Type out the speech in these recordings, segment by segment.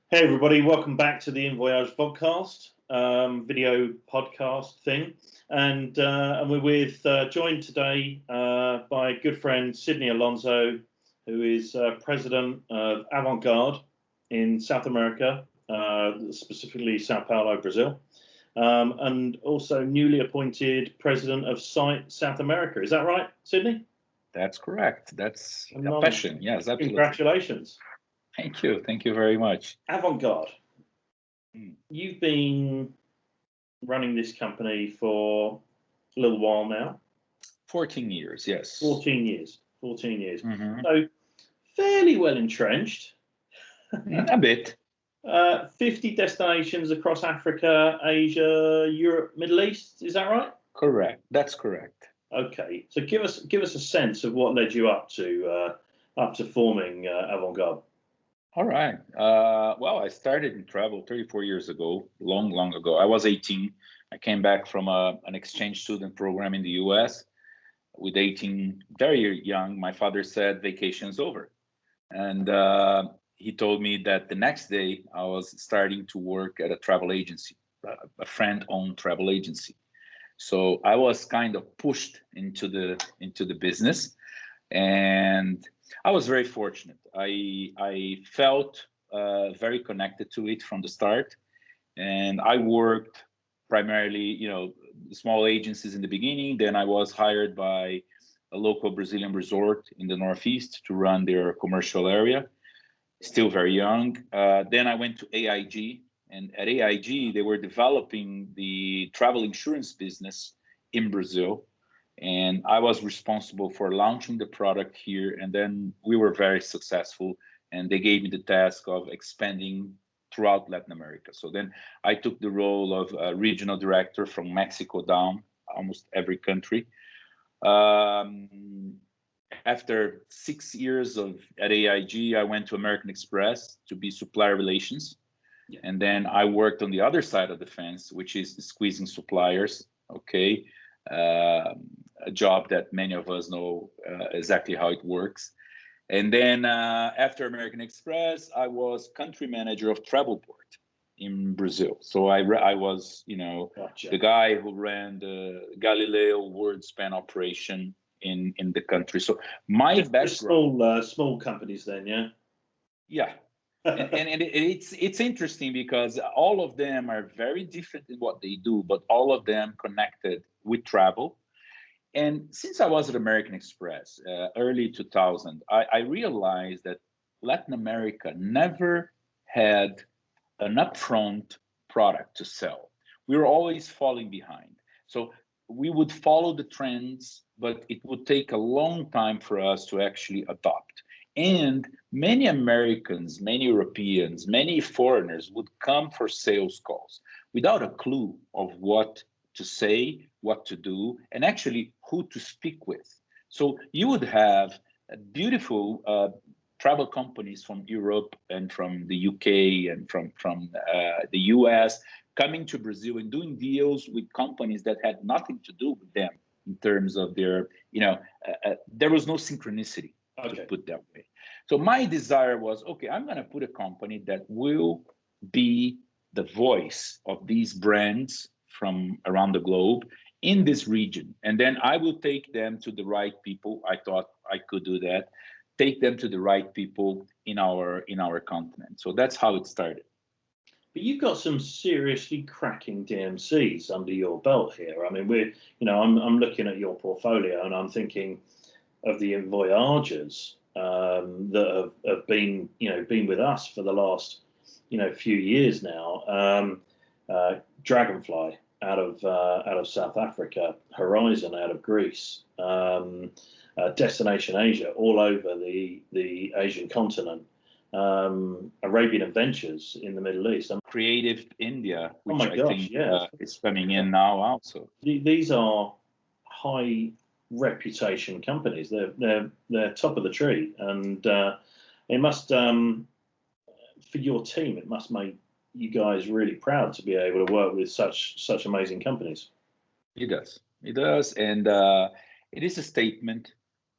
Hey everybody, welcome back to the inVOYAGE Vodcast, video podcast thing. And we're joined today by a good friend, Sidney Alonso, who is president of Avant Garde in South America, specifically Sao Paulo, Brazil, and also newly appointed president of SITE South America. Is that right, Sidney? That's correct. That's a passion. Yes, absolutely. Congratulations. Thank you. Thank you very much. Avant Garde. You've been running this company for a little while now. 14 years, yes. 14 years. 14 years. Mm-hmm. So fairly well entrenched. A bit. 50 destinations across Africa, Asia, Europe, Middle East. Is that right? Correct. That's correct. Okay. So give us a sense of what led you up to forming Avant Garde. All right. Well, I started in travel 34 years ago, long ago. I was 18. I came back from an exchange student program in the US. With 18, very young, my father said, vacation's over. And he told me that the next day I was starting to work at a travel agency, a friend-owned travel agency. So I was kind of pushed into the business, and I was very fortunate. I felt very connected to it from the start, and I worked primarily, small agencies in the beginning. Then I was hired by a local Brazilian resort in the Northeast to run their commercial area. Still very young. Then I went to AIG, and at AIG they were developing the travel insurance business in Brazil. And I was responsible for launching the product here. And then we were very successful. And they gave me the task of expanding throughout Latin America. So then I took the role of a regional director from Mexico down, almost every country. After 6 years at AIG, I went to American Express to be supplier relations. Yeah. And then I worked on the other side of the fence, which is squeezing suppliers. Okay. A job that many of us know exactly how it works. And then after American Express, I was country manager of Travelport in Brazil. So I was, gotcha, the guy who ran the Galileo world span operation in the country. So my background, small companies then, yeah. Yeah. and it's interesting because all of them are very different in what they do, but all of them connected with travel. And since I was at American Express, early 2000, I realized that Latin America never had an upfront product to sell. We were always falling behind. So we would follow the trends, but it would take a long time for us to actually adopt. And many Americans, many Europeans, many foreigners would come for sales calls without a clue of what to say, what to do, and actually who to speak with. So you would have beautiful travel companies from Europe and from the UK and from the US coming to Brazil and doing deals with companies that had nothing to do with them in terms of their, there was no synchronicity. Okay. To put that way. So my desire was, okay, I'm going to put a company that will be the voice of these brands from around the globe in this region. And then I will take them to the right people. I thought I could do that. Take them to the right people in our continent. So that's how it started. But you've got some seriously cracking DMCs under your belt here. I mean, I'm looking at your portfolio and I'm thinking of the inVOYAGEs that have been with us for the last few years now. Dragonfly out of South Africa, Horizon out of Greece, Destination Asia all over the Asian continent, Arabian Adventures in the Middle East, Creative India, which I think is coming in now also. These are high reputation companies. They're top of the tree, and it must for your team, it must make you guys really proud to be able to work with such amazing companies. It does, and it is a statement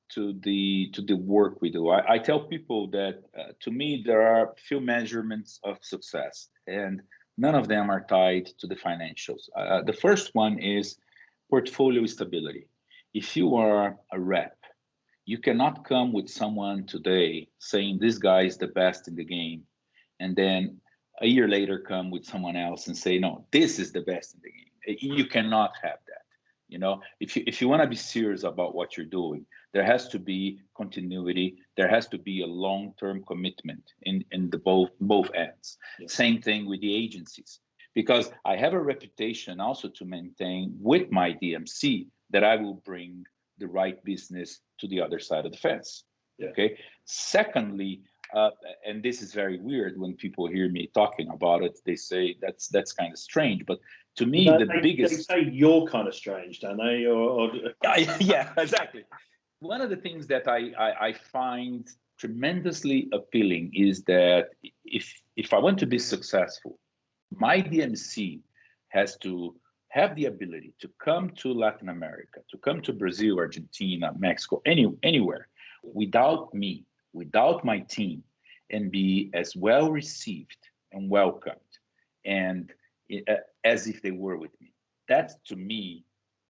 to the work we do. I tell people that to me there are few measurements of success, and none of them are tied to the financials. The first one is portfolio stability. If you are a rep, you cannot come with someone today saying this guy is the best in the game, and then a year later come with someone else and say, no, this is the best in the game. You cannot have that. You know, if you want to be serious about what you're doing, there has to be continuity. There has to be a long-term commitment in the both ends. Yeah. Same thing with the agencies, because I have a reputation also to maintain with my DMC that I will bring the right business to the other side of the fence. Yeah. Okay. Secondly, and this is very weird when people hear me talking about it, they say that's kind of strange. But to me, they say you're kind of strange, don't they? Yeah, exactly. One of the things that I find tremendously appealing is that if I want to be successful, my DMC has to have the ability to come to Latin America, to come to Brazil, Argentina, Mexico, anywhere, without me, without my team, and be as well received and welcomed and as if they were with me. That to me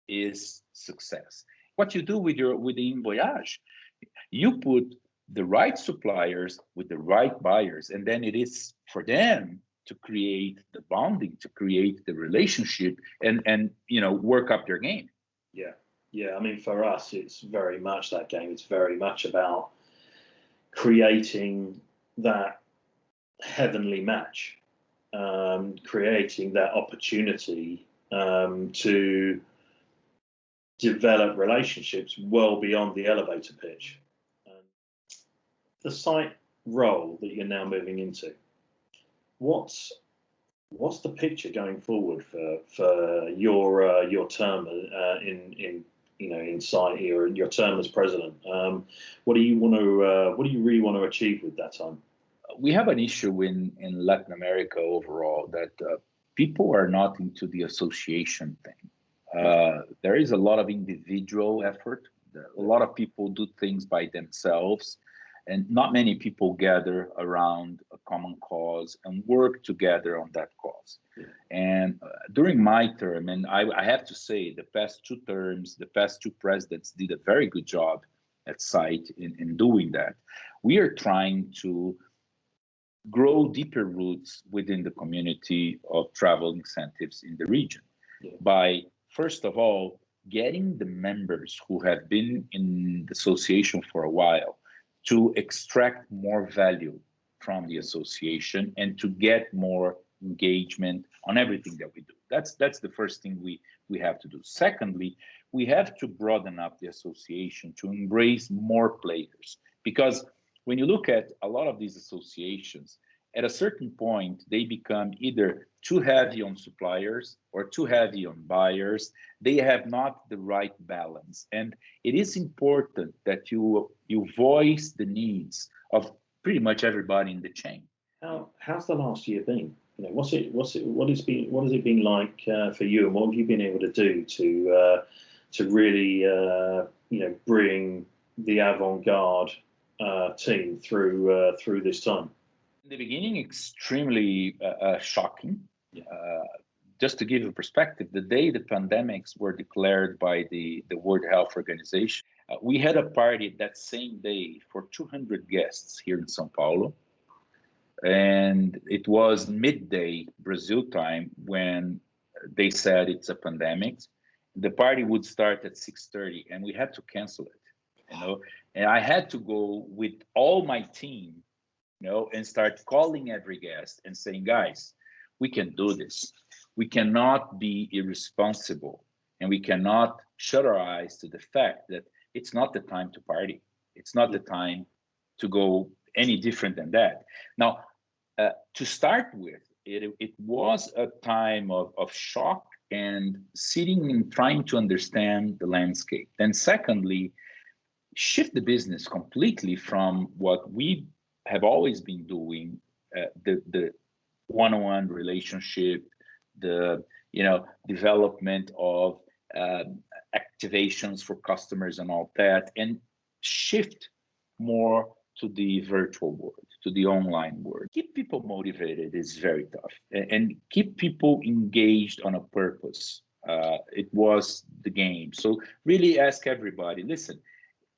is success. What you do with the inVOYAGE, you put the right suppliers with the right buyers, and then it is for them to create the bonding, to create the relationship, and work up their game. Yeah. I mean, for us, it's very much that game. It's very much about creating that heavenly match, creating that opportunity to develop relationships well beyond the elevator pitch. The site role that you're now moving into, what's the picture going forward for your term in site, your term as president? What do you really want to achieve with that time? We have an issue in Latin America overall that people are not into the association thing. There is a lot of individual effort. A lot of people do things by themselves, and not many people gather around a common cause and work together on that cause. Yeah. And during my term, and I have to say, the past 2 terms, the past 2 presidents did a very good job at site in doing that. We are trying to grow deeper roots within the community of travel incentives in the region. Yeah. By, first of all, getting the members who have been in the association for a while to extract more value from the association and to get more engagement on everything that we do. That's the first thing we have to do. Secondly, we have to broaden up the association to embrace more players, because when you look at a lot of these associations, at a certain point, they become either too heavy on suppliers or too heavy on buyers. They have not the right balance. And it is important that you voice the needs of pretty much everybody in the chain. How's the last year been? What has it been like for you, and what have you been able to do to really bring the Avant Garde team through this time? In the beginning, extremely shocking. Just to give you perspective, the day the pandemics were declared by the World Health Organization, we had a party that same day for 200 guests here in São Paulo. And it was midday Brazil time when they said it's a pandemic. The party would start at 6:30, and we had to cancel it. And I had to go with all my team, and start calling every guest and saying, guys, we can do this. We cannot be irresponsible, and we cannot shut our eyes to the fact that it's not the time to party. It's not the time to go any different than that. Now, to start with, it was a time of shock and sitting and trying to understand the landscape. Then secondly, shift the business completely from what we have always been doing, the one-on-one relationship, the development of activations for customers and all that, and shift more to the virtual world, to the online world. Keep people motivated is very tough, and keep people engaged on a purpose. It was the game. So really ask everybody, listen,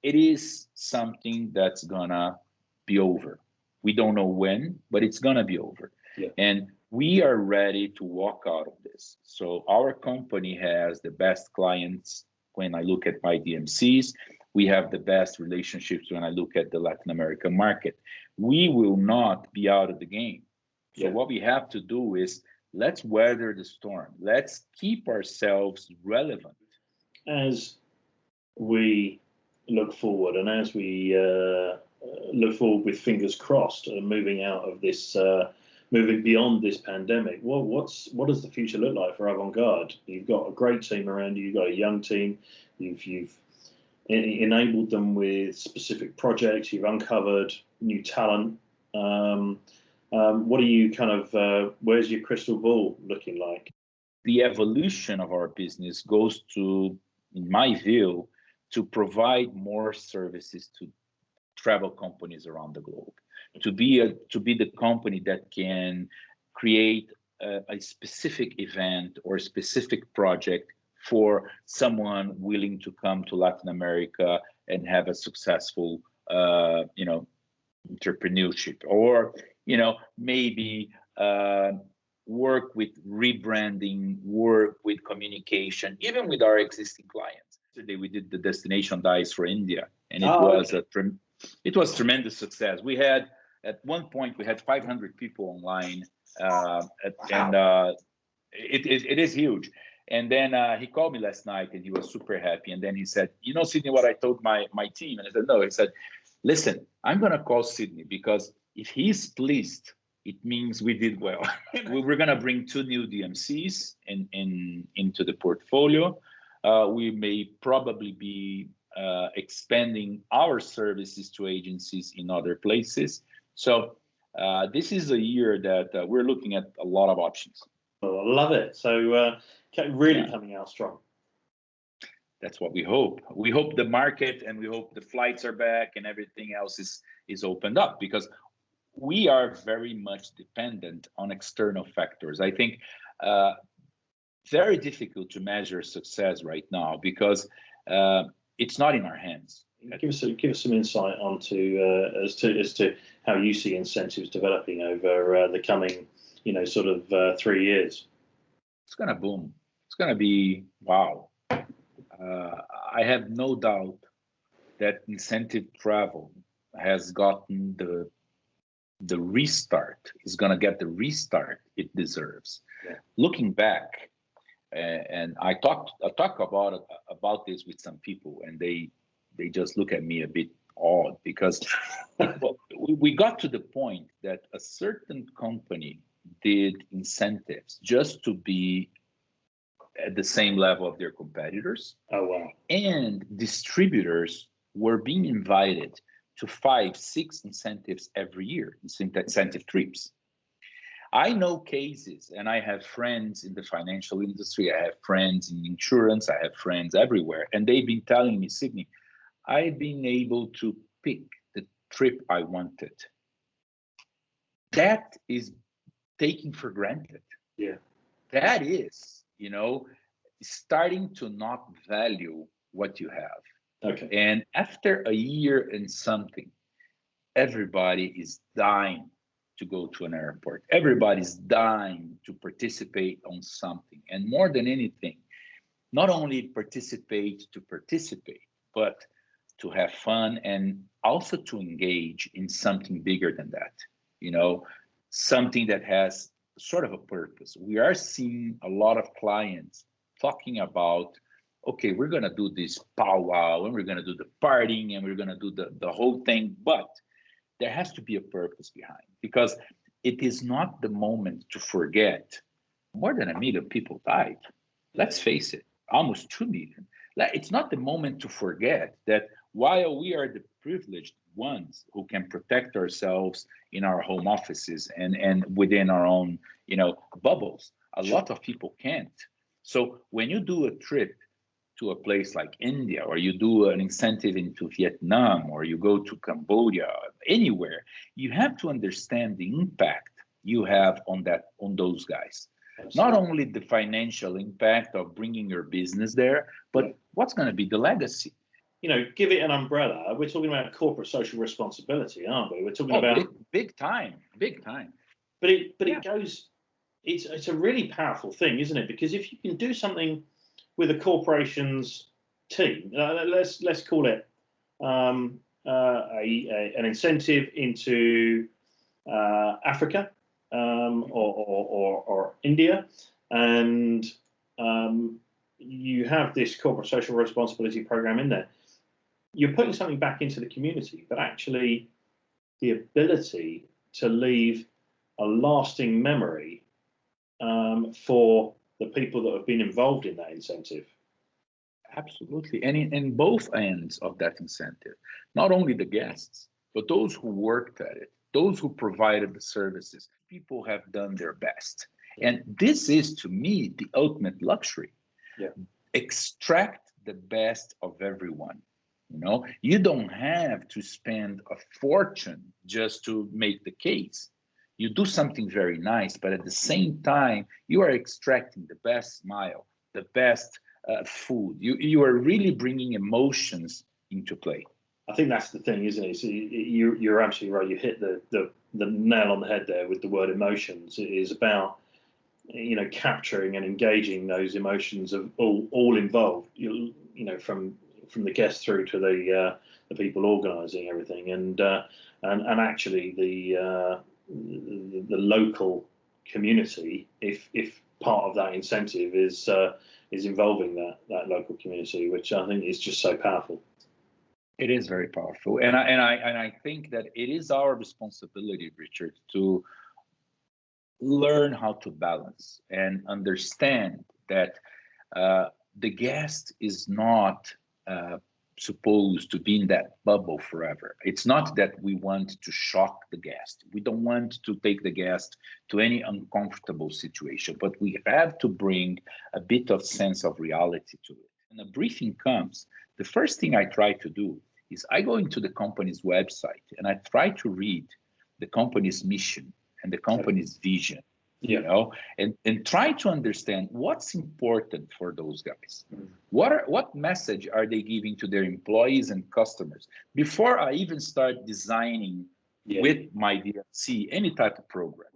it is something that's gonna be over. We don't know when, but it's gonna be over. Yeah. And we are ready to walk out of this. So our company has the best clients when I look at my DMCs. We have the best relationships when I look at the Latin American market. We will not be out of the game. So what we have to do is let's weather the storm. Let's keep ourselves relevant. As we look forward, and as we look forward with fingers crossed, moving out of this, moving beyond this pandemic, what does the future look like for Avant Garde? You've got a great team around you. You've got a young team. You've enabled them with specific projects. You've uncovered new talent. What are you kind of? Where's your crystal ball looking like? The evolution of our business goes to, in my view, to provide more services to travel companies around the globe, to be the company that can create a specific event or a specific project for someone willing to come to Latin America and have a successful, entrepreneurship, or maybe work with rebranding, work with communication, even with our existing clients. Today we did the destination dice for India, and it was tremendous success. We had at one point we had 500 people online, and it is huge. And then he called me last night, and he was super happy. And then he said, Sidney, what I told my team? And I said, no. He said, listen, I'm gonna call Sidney, because if he's pleased, it means we did well. We're gonna bring 2 new DMCs into the portfolio. We may probably be expanding our services to agencies in other places. So this is a year that we're looking at a lot of options. Oh, I love it. So really coming out strong. That's what we hope. We hope the market, and we hope the flights are back and everything else is opened up, because we are very much dependent on external factors. I think very difficult to measure success right now, because it's not in our hands. Give us some insight onto as to how you see incentives developing over the coming 3 years. It's gonna boom. It's gonna be wow. I have no doubt that incentive travel has gotten the restart. Is gonna get the restart it deserves. Yeah. Looking back, and I talk about this with some people, and they just look at me a bit odd, because we got to the point that a certain company did incentives just to be at the same level of their competitors. Oh, wow. And distributors were being invited to 5-6 incentives every year, incentive trips. I know cases, and I have friends in the financial industry, I have friends in insurance, I have friends everywhere, and they've been telling me, Sidney, I've been able to pick the trip I wanted. That is taken for granted. Yeah. That is, starting to not value what you have. Okay. And after a year and something, everybody is dying to go to an airport. Everybody's dying to participate on something. And more than anything, not only participate, but to have fun, and also to engage in something bigger than that, something that has sort of a purpose. We are seeing a lot of clients talking about, okay, we're going to do this powwow, and we're going to do the partying, and we're going to do the whole thing, but there has to be a purpose behind, because it is not the moment to forget. More than 1 million people died. Let's face it, almost 2 million. It's not the moment to forget that while we are the privileged ones who can protect ourselves in our home offices and within our own, bubbles, a lot of people can't. So when you do a trip to a place like India, or you do an incentive into Vietnam, or you go to Cambodia, anywhere, you have to understand the impact you have on those guys. Absolutely. Not only the financial impact of bringing your business there, but what's going to be the legacy. Give it an umbrella. We're talking about corporate social responsibility, aren't we? We're talking about big time. But it goes. It's a really powerful thing, isn't it? Because if you can do something with a corporation's team, let's call it an incentive into Africa or India, and you have this corporate social responsibility program in there. You're putting something back into the community, but actually the ability to leave a lasting memory for the people that have been involved in that incentive. Absolutely. And in both ends of that incentive, not only the guests, but those who worked at it, those who provided the services, people have done their best. And this is, to me, the ultimate luxury. Yeah. Extract the best of everyone. You don't have to spend a fortune just to make the case. You do something very nice, but at the same time, you are extracting the best smile, the best food. You are really bringing emotions into play. I think that's the thing, isn't it? So you're absolutely right. You hit the nail on the head there with the word emotions. It is about capturing and engaging those emotions of all involved. From the guests through to the people organising everything, and actually the local community, if part of that incentive is involving that local community, which I think is just so powerful. It is very powerful, and I think that it is our responsibility, Richard, to learn how to balance and understand that the guest is not supposed to be in that bubble forever. It's not that we want to shock the guest. We don't want to take the guest to any uncomfortable situation, but we have to bring a bit of sense of reality to it. When a briefing comes, the first thing I try to do is I go into the company's website and I try to read the company's mission and the company's vision. And try to understand what's important for those guys. What message are they giving to their employees and customers before I even start designing with my DMC any type of program.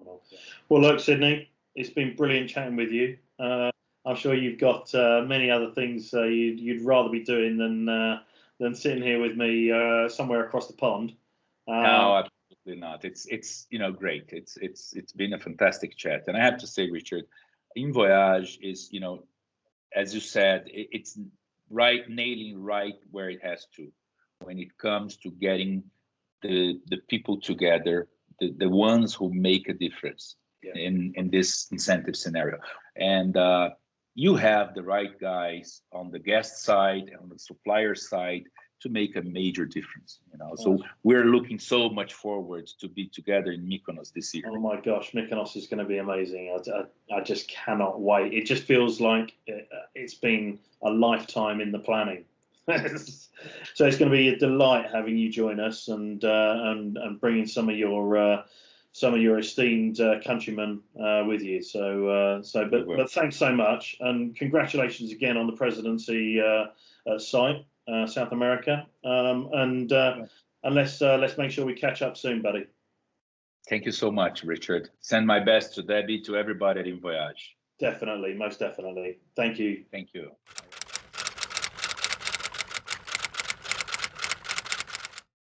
Well, look, Sidney, it's been brilliant chatting with you. I'm sure you've got many other things you'd rather be doing than sitting here with me somewhere across the pond. No, absolutely not. It's great. It's been a fantastic chat, and I have to say, Richard, inVOYAGE is as you said, it's nailing right where it has to when it comes to getting the people together, the ones who make a difference in this incentive scenario, and you have the right guys on the guest side and on the supplier side to make a major difference, So we're looking so much forward to be together in Mykonos this year. Oh my gosh, Mykonos is going to be amazing. I just cannot wait. It just feels like it's been a lifetime in the planning. So it's going to be a delight having you join us and bringing some of your esteemed countrymen with you. But thanks so much, and congratulations again on the presidency site. South America, and let's make sure we catch up soon, buddy. Thank you so much, Richard. Send my best to Debbie, to everybody at inVOYAGE. Definitely, most definitely. Thank you. Thank you.